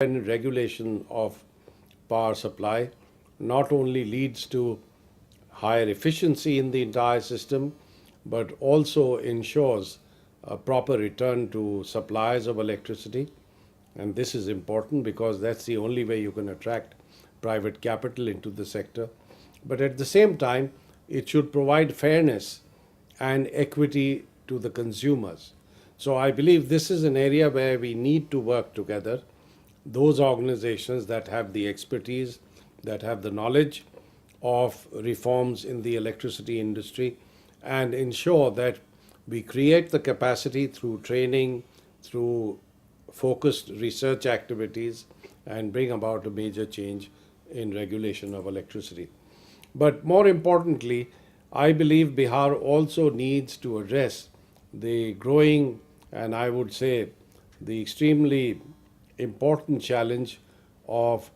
And regulation of power supply not only leads to higher efficiency in the entire system, but also ensures a proper return to suppliers of electricity. And this is important because that's the only way you can attract private capital into the sector. But at the same time, it should provide fairness and equity to the consumers. So I believe this is an area where we need to work together. Those organizations that have the expertise, that have the knowledge of reforms in the electricity industry, and ensure that we create the capacity through training, through focused research activities, and bring about a major change in regulation of electricity. But more importantly, I believe Bihar also needs to address the growing, and I would say the extremely important challenge of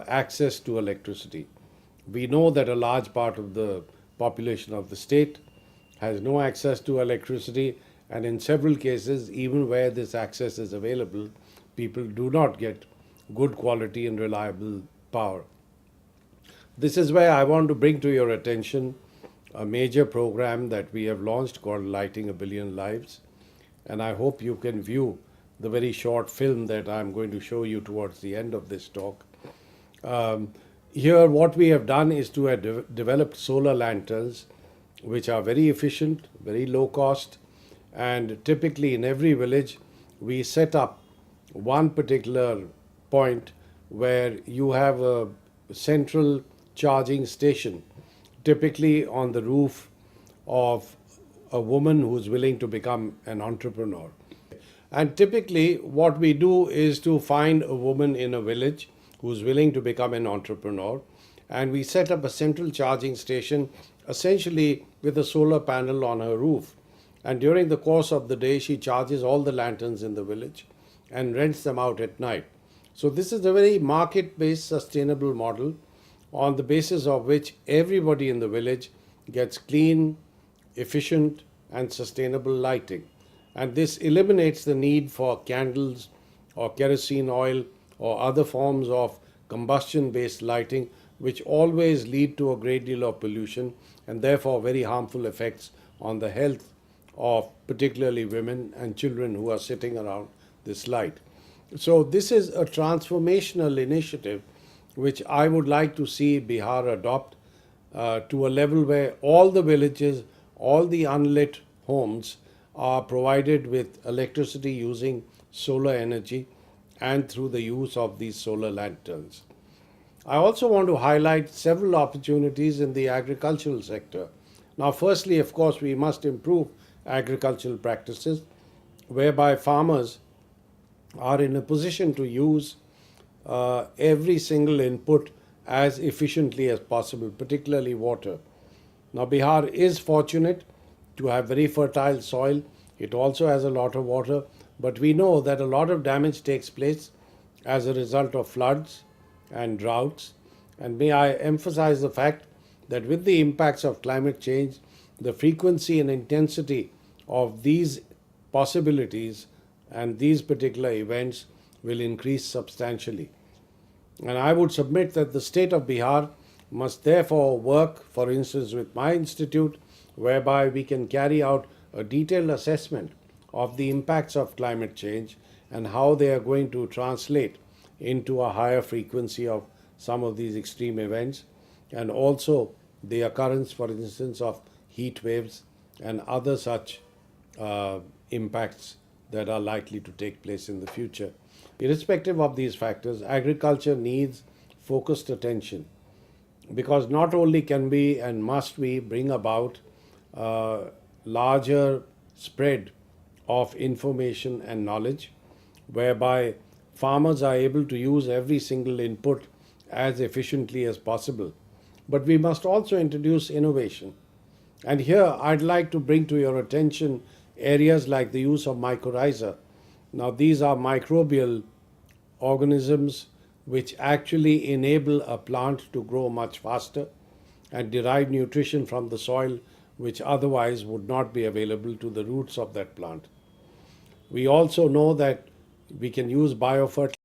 access to electricity. We know that a large part of the population of the state has no access to electricity, and in several cases, even where this access is available, people do not get good quality and reliable power. This is where I want to bring to your attention a major program that we have launched called Lighting a Billion Lives. And I hope you can view the very short film that I'm going to show you towards the end of this talk. Here, what we have done is to have developed solar lanterns, which are very efficient, very low cost, and typically in every village, we set up one particular point where you have a central charging station, typically on the roof of a woman who's willing to become an entrepreneur. And typically, what we do is to find a woman in a village who's willing to become an entrepreneur, and we set up a central charging station essentially with a solar panel on her roof. And during the course of the day, she charges all the lanterns in the village and rents them out at night. So, this is a very market based sustainable model on the basis of which everybody in the village gets clean, efficient, and sustainable lighting. And this eliminates the need for candles or kerosene oil or other forms of combustion based lighting, which always lead to a great deal of pollution and therefore very harmful effects on the health of particularly women and children who are sitting around this light. So, this is a transformational initiative which I would like to see Bihar adopt to a level where all the villages, all the unlit homes are provided with electricity using solar energy and through the use of these solar lanterns. I also want to highlight several opportunities in the agricultural sector. Now, firstly, of course, we must improve agricultural practices whereby farmers are in a position to use every single input as efficiently as possible, particularly water. Now, Bihar is fortunate to have very fertile soil. It also has a lot of water, but we know that a lot of damage takes place as a result of floods and droughts. And may I emphasize the fact that with the impacts of climate change, the frequency and intensity of these possibilities and these particular events will increase substantially. And I would submit that the state of Bihar must therefore work, for instance, with my institute, whereby we can carry out a detailed assessment of the impacts of climate change and how they are going to translate into a higher frequency of some of these extreme events, and also the occurrence, for instance, of heat waves and other such impacts that are likely to take place in the future. Irrespective of these factors, agriculture needs focused attention, because not only can we and must we bring about larger spread of information and knowledge, whereby farmers are able to use every single input as efficiently as possible, but we must also introduce innovation. And here I'd like to bring to your attention areas like the use of mycorrhiza. Now, these are microbial organisms which actually enable a plant to grow much faster and derive nutrition from the soil which otherwise would not be available to the roots of that plant. We also know that we can use biofertilizer